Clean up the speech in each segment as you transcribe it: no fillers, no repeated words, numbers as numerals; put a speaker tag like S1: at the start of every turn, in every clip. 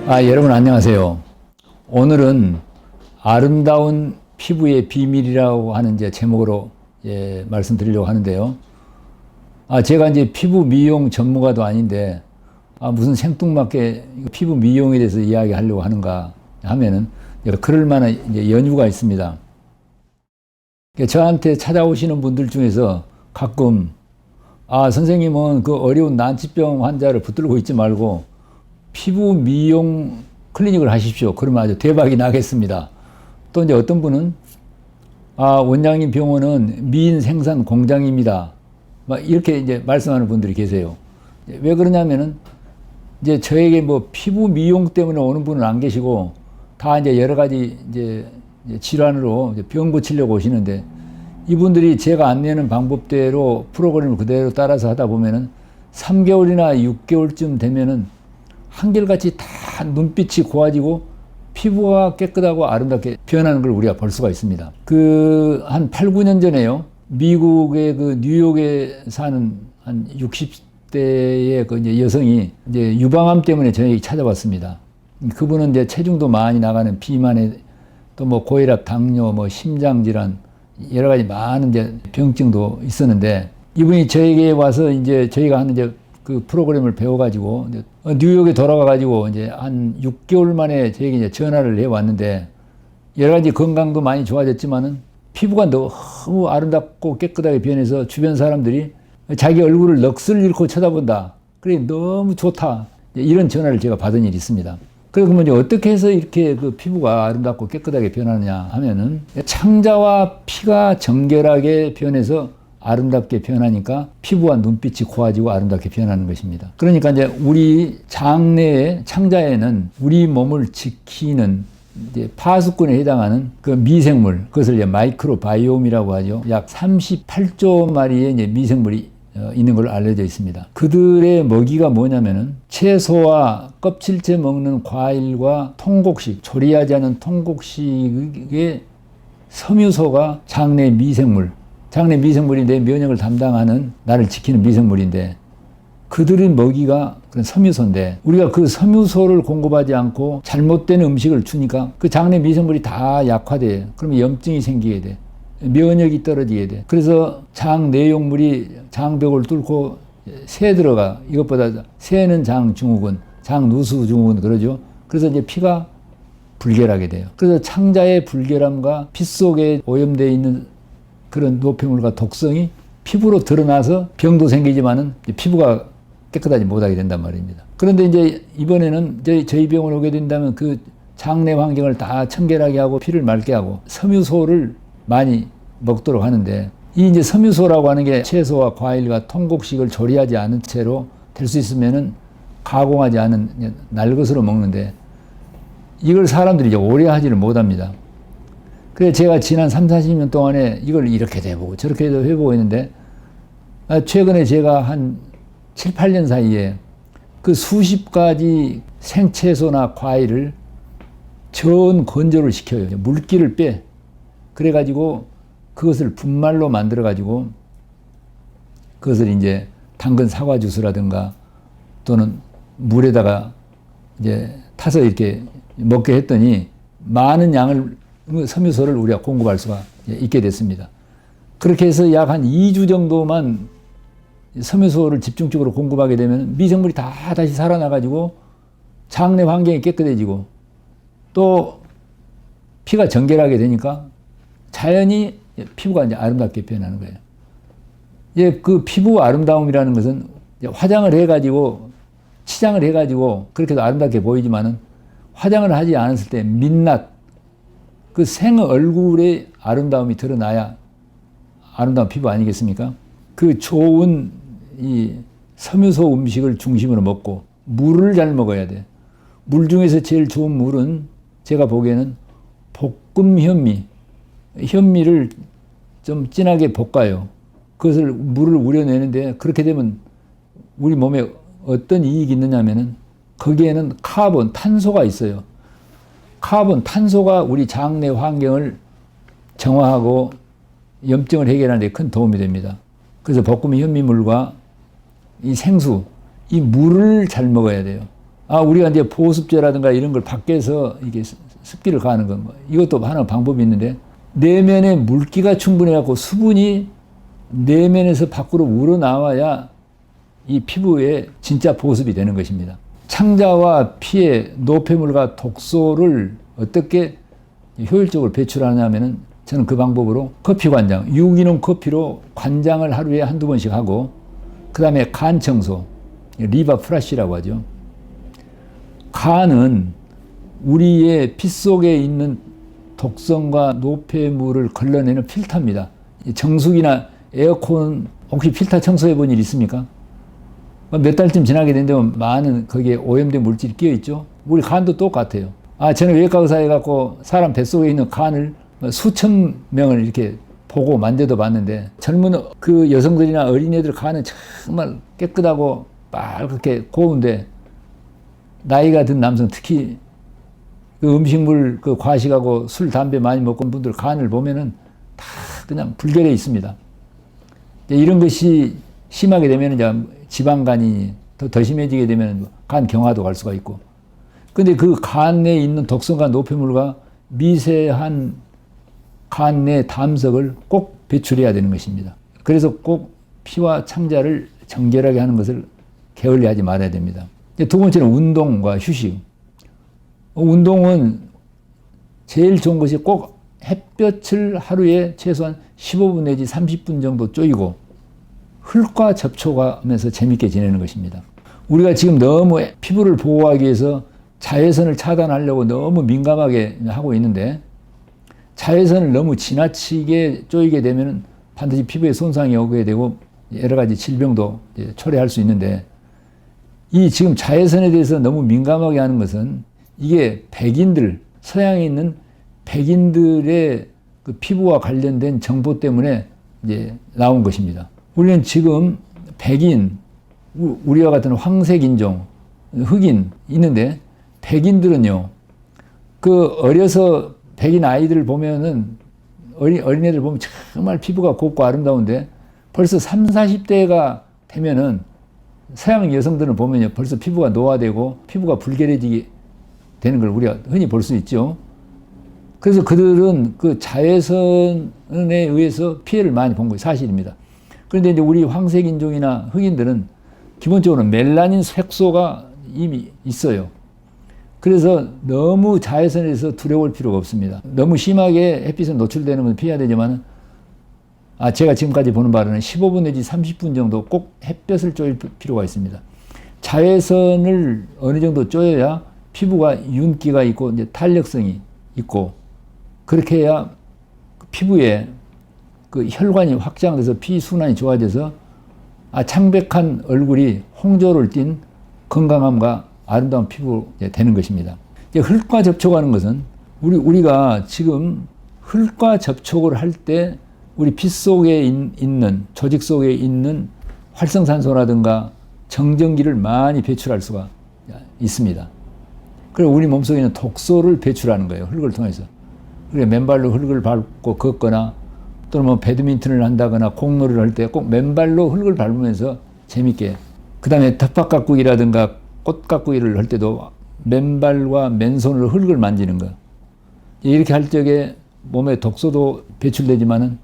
S1: 여러분 안녕하세요. 오늘은 아름다운 피부의 비밀이라고 하는 이제 제목으로 말씀드리려고 하는데요. 제가 이제 피부 미용 전문가도 아닌데 무슨 생뚱맞게 피부 미용에 대해서 이야기하려고 하는가 하면은 그럴 만한 이제 연유가 있습니다. 저한테 찾아오시는 분들 중에서 가끔 선생님은 그 어려운 난치병 환자를 붙들고 있지 말고 피부 미용 클리닉을 하십시오. 그러면 아주 대박이 나겠습니다. 또 이제 어떤 분은 원장님 병원은 미인 생산 공장입니다. 이렇게 이제 말씀하는 분들이 계세요. 왜 그러냐면은 이제 저에게 뭐 피부 미용 때문에 오는 분은 안 계시고 다 이제 여러 가지 이제 질환으로 병 고치려고 오시는데 이분들이 제가 안내하는 방법대로 프로그램을 그대로 따라서 하다 보면은 3개월이나 6개월쯤 되면은 한결같이 다 눈빛이 고와지고 피부가 깨끗하고 아름답게 변하는 걸 우리가 볼 수가 있습니다. 한 8, 9년 전에요. 미국의 뉴욕에 사는 한 60대의 이제 여성이 이제 유방암 때문에 저에게 찾아왔습니다. 그분은 이제 체중도 많이 나가는 비만에 또 뭐 고혈압, 당뇨, 뭐 심장 질환 여러 가지 많은 이제 병증도 있었는데 이분이 저에게 와서 이제 저희가 하는 이제 그 프로그램을 배워가지고 뉴욕에 돌아가가지고 이제 한 6개월 만에 저에게 이제 전화를 해 왔는데 여러 가지 건강도 많이 좋아졌지만은 피부가 너무 아름답고 깨끗하게 변해서 주변 사람들이 자기 얼굴을 넋을 잃고 쳐다본다. 그래 너무 좋다. 이런 전화를 제가 받은 일이 있습니다. 그러면 이제 어떻게 해서 이렇게 그 피부가 아름답고 깨끗하게 변하느냐 하면은 창자와 피가 정결하게 변해서 아름답게 변하니까 피부와 눈빛이 고와지고 아름답게 변하는 것입니다. 그러니까 이제 우리 장내의 창자에는 우리 몸을 지키는 이제 파수꾼에 해당하는 그 미생물, 그것을 이제 마이크로바이옴이라고 하죠. 약 38조 마리의 이제 미생물이 있는 걸로 알려져 있습니다. 그들의 먹이가 뭐냐면은 채소와 껍질째 먹는 과일과 통곡식, 조리하지 않은 통곡식의 섬유소가 장내 미생물, 장내 미생물이 내 면역을 담당하는 나를 지키는 미생물인데 그들의 먹이가 그런 섬유소인데 우리가 그 섬유소를 공급하지 않고 잘못된 음식을 주니까 그 장내 미생물이 다 약화돼요. 그러면 염증이 생기게 돼. 면역이 떨어지게 돼. 그래서 장 내용물이 장벽을 뚫고 새 들어가. 이것보다 새는 장 증후군, 장 누수 증후군 그러죠. 그래서 이제 피가 불결하게 돼요. 그래서 창자의 불결함과 피 속에 오염되어 있는 그런 노폐물과 독성이 피부로 드러나서 병도 생기지만은 피부가 깨끗하지 못하게 된단 말입니다. 그런데 이제 이번에는 저희 병원 오게 된다면 그 장내 환경을 다 청결하게 하고 피를 맑게 하고 섬유소를 많이 먹도록 하는데 이 이제 섬유소라고 하는 게 채소와 과일과 통곡식을 조리하지 않은 채로 될 수 있으면은 가공하지 않은 날것으로 먹는데 이걸 사람들이 이제 오래 하지를 못합니다. 그래서 제가 지난 3, 40년 동안에 이걸 이렇게 해보고 저렇게 해보고 있는데 최근에 제가 한 7, 8년 사이에 그 수십 가지 생채소나 과일을 전 건조를 시켜요. 물기를 빼. 그래가지고 그것을 분말로 만들어가지고 그것을 이제 당근 사과 주스라든가 또는 물에다가 이제 타서 이렇게 먹게 했더니 많은 양을 섬유소를 우리가 공급할 수가 있게 됐습니다. 그렇게 해서 약 한 2주 정도만 섬유소를 집중적으로 공급하게 되면 미생물이 다 다시 살아나가지고 장내 환경이 깨끗해지고 또 피가 정결하게 되니까 자연히 피부가 이제 아름답게 변하는 거예요. 그 피부 아름다움이라는 것은 화장을 해가지고 치장을 해가지고 그렇게도 아름답게 보이지만은 화장을 하지 않았을 때 민낯 그 생 얼굴의 아름다움이 드러나야 아름다운 피부 아니겠습니까? 그 좋은 이 섬유소 음식을 중심으로 먹고 물을 잘 먹어야 돼. 물 중에서 제일 좋은 물은 제가 보기에는 볶음 현미. 현미를 좀 진하게 볶아요. 그것을 물을 우려내는데 그렇게 되면 우리 몸에 어떤 이익이 있느냐면은 거기에는 카본, 탄소가 있어요. 카본, 탄소가 우리 장내 환경을 정화하고 염증을 해결하는 데 큰 도움이 됩니다. 그래서 볶음 현미물과 이 생수, 이 물을 잘 먹어야 돼요. 우리가 이제 보습제라든가 이런 걸 밖에서 이게 습기를 가하는 건 이것도 하나 방법이 있는데, 내면에 물기가 충분해갖고 수분이 내면에서 밖으로 우러나와야 이 피부에 진짜 보습이 되는 것입니다. 창자와 피에 노폐물과 독소를 어떻게 효율적으로 배출하냐면은, 저는 그 방법으로 커피 관장, 유기농 커피로 관장을 하루에 한두 번씩 하고, 그 다음에 간 청소, 리바 프라시라고 하죠. 간은 우리의 피 속에 있는 독성과 노폐물을 걸러내는 필터입니다. 정수기나 에어컨 혹시 필터 청소해 본 일 있습니까? 몇 달쯤 지나게 된다면 많은 거기에 오염된 물질이 끼어 있죠. 우리 간도 똑같아요. 저는 외과 의사 해갖고 사람 뱃속에 있는 간을 수천 명을 이렇게 보고 만져도 봤는데, 젊은 그 여성들이나 어린애들 간은 정말 깨끗하고 빨갛게 고운데, 나이가 든 남성, 특히 그 음식물 그 과식하고 술, 담배 많이 먹고 온 분들 간을 보면은 다 그냥 불결해 있습니다. 이런 것이 심하게 되면 이제 지방간이 더 심해지게 되면 간 경화도 갈 수가 있고, 근데 그 간에 있는 독성과 노폐물과 미세한 간 내 담석을 꼭 배출해야 되는 것입니다. 그래서 꼭 피와 창자를 정결하게 하는 것을 게을리하지 말아야 됩니다. 두 번째는 운동과 휴식. 운동은 제일 좋은 것이 꼭 햇볕을 하루에 최소한 15분 내지 30분 정도 쪼이고 흙과 접촉하면서 재밌게 지내는 것입니다. 우리가 지금 너무 피부를 보호하기 위해서 자외선을 차단하려고 너무 민감하게 하고 있는데, 자외선을 너무 지나치게 쪼이게 되면 반드시 피부에 손상이 오게 되고 여러 가지 질병도 초래할 수 있는데, 이 지금 자외선에 대해서 너무 민감하게 하는 것은 이게 백인들, 서양에 있는 백인들의 그 피부와 관련된 정보 때문에 이제 나온 것입니다. 우리는 지금 백인, 우리와 같은 황색 인종, 흑인 있는데, 백인들은요, 그 어려서 백인 아이들을 보면은, 어린애들 보면 정말 피부가 곱고 아름다운데, 벌써 30, 40대가 되면은 서양 여성들을 보면요, 벌써 피부가 노화되고 피부가 불결해지게 되는 걸 우리가 흔히 볼 수 있죠. 그래서 그들은 그 자외선에 의해서 피해를 많이 본 것이 사실입니다. 그런데 이제 우리 황색 인종이나 흑인들은 기본적으로 멜라닌 색소가 이미 있어요. 그래서 너무 자외선에서 두려울 필요가 없습니다. 너무 심하게 햇빛에 노출되는 건 피해야 되지만, 제가 지금까지 보는 바로는 15분 내지 30분 정도 꼭 햇볕을 쬐일 필요가 있습니다. 자외선을 어느 정도 쬐어야 피부가 윤기가 있고 이제 탄력성이 있고, 그렇게 해야 피부에 그 혈관이 확장돼서 피순환이 좋아져서 창백한 얼굴이 홍조를 띤 건강함과 아름다운 피부 되는 것입니다. 흙과 접촉하는 것은 우리가 지금 흙과 접촉을 할 때 우리 피 속에 있는 조직 속에 있는 활성산소라든가 정전기를 많이 배출할 수가 있습니다. 그리고 우리 몸속에 있는 독소를 배출하는 거예요. 흙을 통해서. 그래 맨발로 흙을 밟고 걷거나 또는 뭐 배드민턴을 한다거나 공놀이를 할 때 꼭 맨발로 흙을 밟으면서 재밌게. 그 다음에 텃밭 가꾸기라든가 꽃 가꾸기를 할 때도 맨발과 맨손으로 흙을 만지는 거. 이렇게 할 적에 몸에 독소도 배출되지만은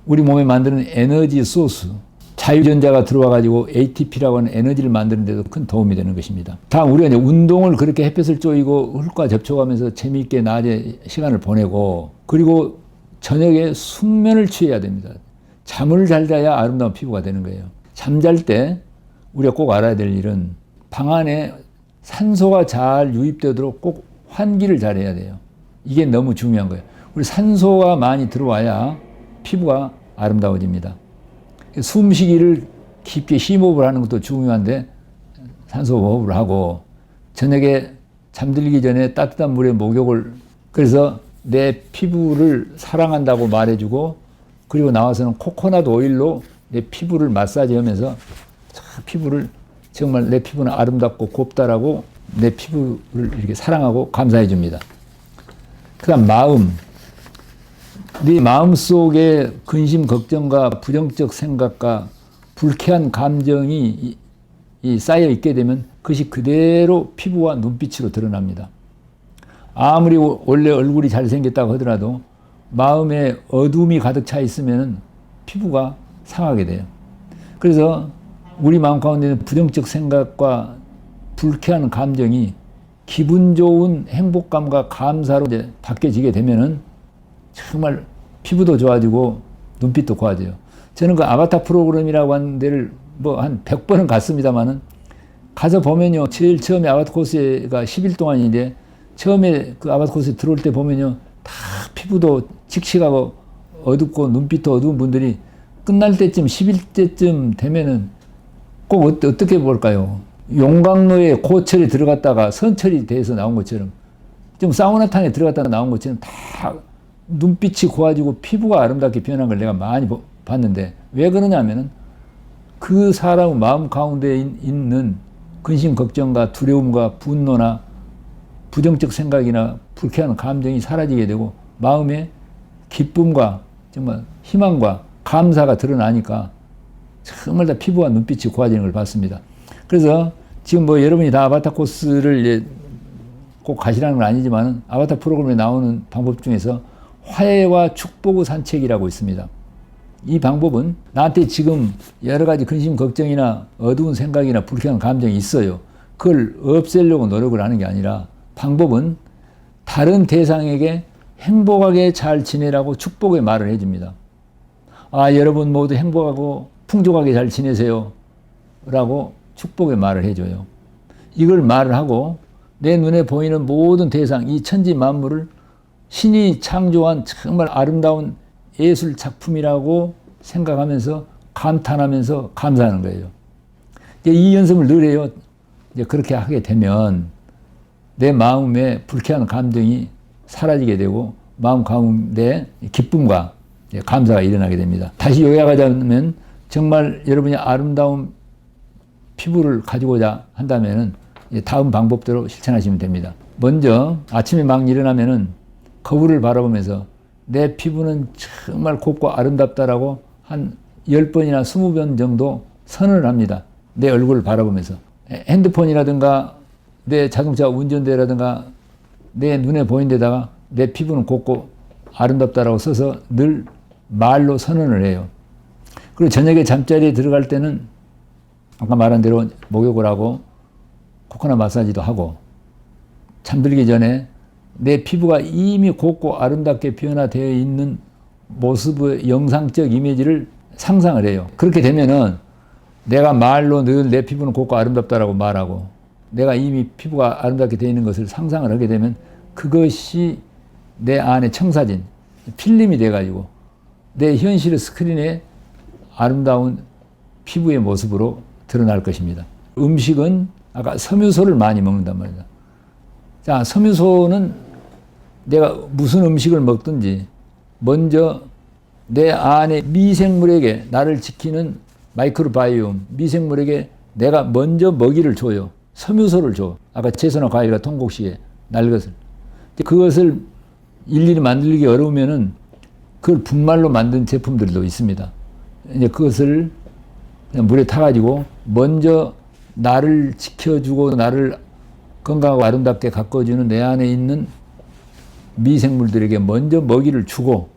S1: 우리 몸에 만드는 에너지 소스, 자유전자가 들어와가지고 ATP라고 하는 에너지를 만드는 데도 큰 도움이 되는 것입니다. 다음 우리가 이제 운동을 그렇게 햇볕을 쬐이고 흙과 접촉하면서 재미있게 낮에 시간을 보내고, 그리고 저녁에 숙면을 취해야 됩니다. 잠을 잘 자야 아름다운 피부가 되는 거예요. 잠잘 때 우리가 꼭 알아야 될 일은 방 안에 산소가 잘 유입되도록 꼭 환기를 잘 해야 돼요. 이게 너무 중요한 거예요. 우리 산소가 많이 들어와야 피부가 아름다워집니다. 숨쉬기를 깊게 심호흡을 하는 것도 중요한데, 산소 호흡을 하고 저녁에 잠들기 전에 따뜻한 물에 목욕을, 그래서 내 피부를 사랑한다고 말해주고, 그리고 나와서는 코코넛 오일로 내 피부를 마사지하면서 피부를 정말 내 피부는 아름답고 곱다라고 내 피부를 이렇게 사랑하고 감사해 줍니다. 그 다음 마음. 네 마음속에 근심, 걱정과 부정적 생각과 불쾌한 감정이 쌓여 있게 되면 그것이 그대로 피부와 눈빛으로 드러납니다. 아무리 원래 얼굴이 잘생겼다고 하더라도 마음에 어둠이 가득 차 있으면 피부가 상하게 돼요. 그래서 우리 마음 가운데는 부정적 생각과 불쾌한 감정이 기분 좋은 행복감과 감사로 이제 바뀌어지게 되면은 정말 피부도 좋아지고 눈빛도 고와져요. 저는 그 아바타 프로그램이라고 하는 데를 뭐 한 100번은 갔습니다만은 가서 보면요. 제일 처음에 아바타 코스가 10일 동안인데 처음에 그 아바타 코스에 들어올 때 보면요. 다 피부도 칙칙하고 어둡고 눈빛도 어두운 분들이 끝날 때쯤 10일째쯤 되면은 꼭 어떻게 볼까요? 용광로에 고철이 들어갔다가 선철이 돼서 나온 것처럼 좀 사우나탕에 들어갔다가 나온 것처럼 다 눈빛이 고와지고 피부가 아름답게 변한 걸 내가 많이 봤는데 왜 그러냐면은 그 사람의 마음 가운데 있는 근심 걱정과 두려움과 분노나 부정적 생각이나 불쾌한 감정이 사라지게 되고 마음에 기쁨과 정말 희망과 감사가 드러나니까 정말 다 피부와 눈빛이 고와지는 걸 봤습니다. 그래서 지금 뭐 여러분이 다 아바타 코스를 꼭 가시라는 건 아니지만 아바타 프로그램에 나오는 방법 중에서 화해와 축복의 산책이라고 있습니다. 이 방법은 나한테 지금 여러 가지 근심 걱정이나 어두운 생각이나 불쾌한 감정이 있어요. 그걸 없애려고 노력을 하는 게 아니라 방법은 다른 대상에게 행복하게 잘 지내라고 축복의 말을 해줍니다. 아, 여러분 모두 행복하고 풍족하게 잘 지내세요. 라고 축복의 말을 해줘요. 이걸 말을 하고 내 눈에 보이는 모든 대상, 이 천지 만물을 신이 창조한 정말 아름다운 예술 작품이라고 생각하면서 감탄하면서 감사하는 거예요. 이제 이 연습을 늘 해요. 이제 그렇게 하게 되면 내 마음에 불쾌한 감정이 사라지게 되고 마음 가운데 기쁨과 감사가 일어나게 됩니다. 다시 요약하자면 정말 여러분이 아름다운 피부를 가지고자 한다면은 다음 방법대로 실천하시면 됩니다. 먼저 아침에 막 일어나면은 거울을 바라보면서 내 피부는 정말 곱고 아름답다라고 한 10번이나 20번 정도 선언을 합니다. 내 얼굴을 바라보면서. 핸드폰이라든가 내 자동차 운전대라든가 내 눈에 보이는 데다가 내 피부는 곱고 아름답다라고 써서 늘 말로 선언을 해요. 그리고 저녁에 잠자리에 들어갈 때는 아까 말한 대로 목욕을 하고 코코넛 마사지도 하고 잠들기 전에 내 피부가 이미 곱고 아름답게 변화되어 있는 모습의 영상적 이미지를 상상을 해요. 그렇게 되면은 내가 말로 늘 내 피부는 곱고 아름답다라고 말하고 내가 이미 피부가 아름답게 되어 있는 것을 상상을 하게 되면 그것이 내 안에 청사진, 필름이 돼가지고 내 현실의 스크린에 아름다운 피부의 모습으로 드러날 것입니다. 음식은 아까 섬유소를 많이 먹는단 말이다. 자, 섬유소는 내가 무슨 음식을 먹든지 먼저 내 안에 미생물에게 나를 지키는 마이크로바이옴, 미생물에게 내가 먼저 먹이를 줘요. 섬유소를 줘. 아까 채소나 과일과 통곡시에 날 것을. 그것을 일일이 만들기 어려우면은 그걸 분말로 만든 제품들도 있습니다. 이제 그것을 그냥 물에 타가지고 먼저 나를 지켜주고 나를 건강하고 아름답게 가꿔주는 내 안에 있는 미생물들에게 먼저 먹이를 주고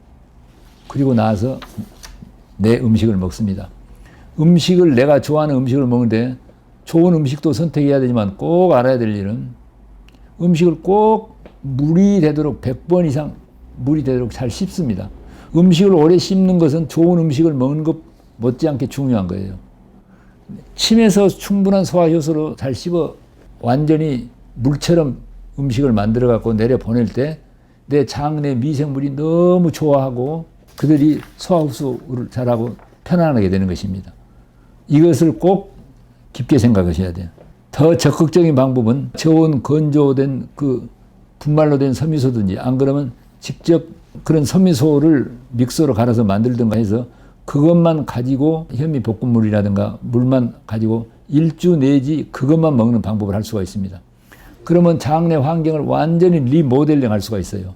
S1: 그리고 나서 내 음식을 먹습니다. 음식을 내가 좋아하는 음식을 먹는데 좋은 음식도 선택해야 되지만 꼭 알아야 될 일은 음식을 꼭 물이 되도록 100번 이상 물이 되도록 잘 씹습니다. 음식을 오래 씹는 것은 좋은 음식을 먹는 것 못지않게 중요한 거예요. 침에서 충분한 소화 효소로 잘 씹어 완전히 물처럼 음식을 만들어 갖고 내려 보낼 때 내 장 내 미생물이 너무 좋아하고 그들이 소화 흡수를 잘하고 편안하게 되는 것입니다. 이것을 꼭 깊게 생각하셔야 돼요. 더 적극적인 방법은 저온 건조된 그 분말로 된 섬유소든지 안 그러면 직접 그런 섬유소를 믹서로 갈아서 만들든가 해서 그것만 가지고 현미볶음물이라든가 물만 가지고 일주 내지 그것만 먹는 방법을 할 수가 있습니다. 그러면 장내 환경을 완전히 리모델링 할 수가 있어요.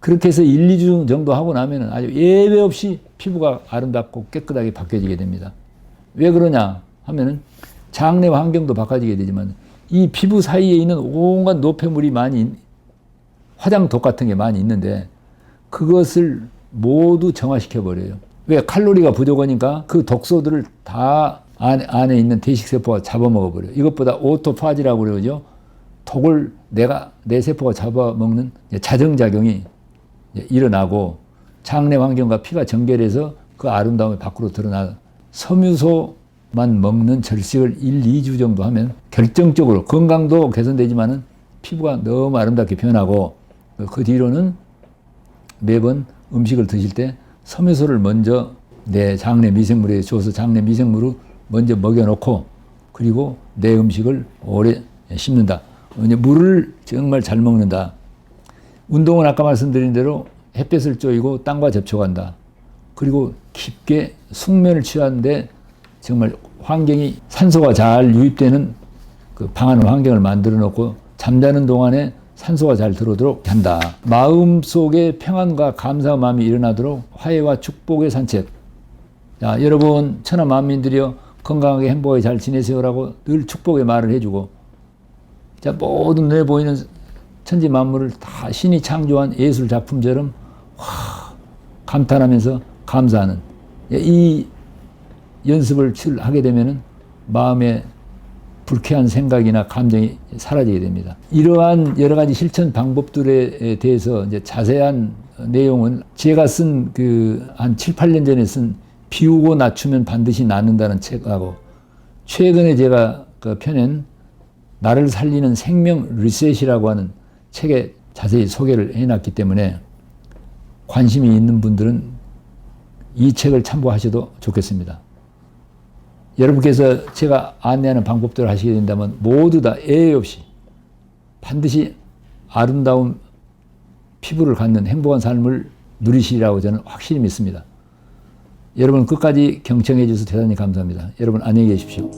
S1: 그렇게 해서 1, 2주 정도 하고 나면 아주 예외 없이 피부가 아름답고 깨끗하게 바뀌어지게 됩니다. 왜 그러냐 하면은 장내 환경도 바꿔지게 되지만 이 피부 사이에 있는 온갖 노폐물이 많이 화장독 같은 게 많이 있는데 그것을 모두 정화시켜버려요. 왜? 칼로리가 부족하니까 그 독소들을 다 안에 있는 대식세포가 잡아먹어버려요. 이것보다 오토파지라고 그러죠. 독을 내 세포가 잡아먹는 자정작용이 일어나고 장내 환경과 피가 정결해서 그 아름다움이 밖으로 드러나 섬유소만 먹는 절식을 1, 2주 정도 하면 결정적으로 건강도 개선되지만은 피부가 너무 아름답게 변하고 그 뒤로는 매번 음식을 드실 때 섬유소를 먼저 내 장내 미생물에 줘서 장내 미생물을 먼저 먹여놓고 그리고 내 음식을 오래 씹는다. 물을 정말 잘 먹는다. 운동은 아까 말씀드린 대로 햇볕을 쬐이고 땅과 접촉한다. 그리고 깊게 숙면을 취하는데 정말 환경이 산소가 잘 유입되는 그 방안의 환경을 만들어 놓고 잠자는 동안에 산소가 잘 들어오도록 한다. 마음속에 평안과 감사의 마음이 일어나도록 화해와 축복의 산책. 자, 여러분 천하 만민들이여 건강하게 행복하게 잘 지내세요라고 늘 축복의 말을 해주고 자, 모든 눈에 보이는 천지 만물을 다 신이 창조한 예술 작품처럼 감탄하면서 감사하는 이 연습을 하게 되면은 마음에 불쾌한 생각이나 감정이 사라지게 됩니다. 이러한 여러 가지 실천 방법들에 대해서 이제 자세한 내용은 제가 쓴 한 7, 8년 전에 쓴 비우고 낮추면 반드시 낫는다는 책하고 최근에 제가 펴낸 나를 살리는 생명 리셋이라고 하는 책에 자세히 소개를 해놨기 때문에 관심이 있는 분들은 이 책을 참고하셔도 좋겠습니다. 여러분께서 제가 안내하는 방법대로 하시게 된다면 모두 다 예외 없이 반드시 아름다운 피부를 갖는 행복한 삶을 누리시리라고 저는 확실히 믿습니다. 여러분 끝까지 경청해 주셔서 대단히 감사합니다. 여러분 안녕히 계십시오.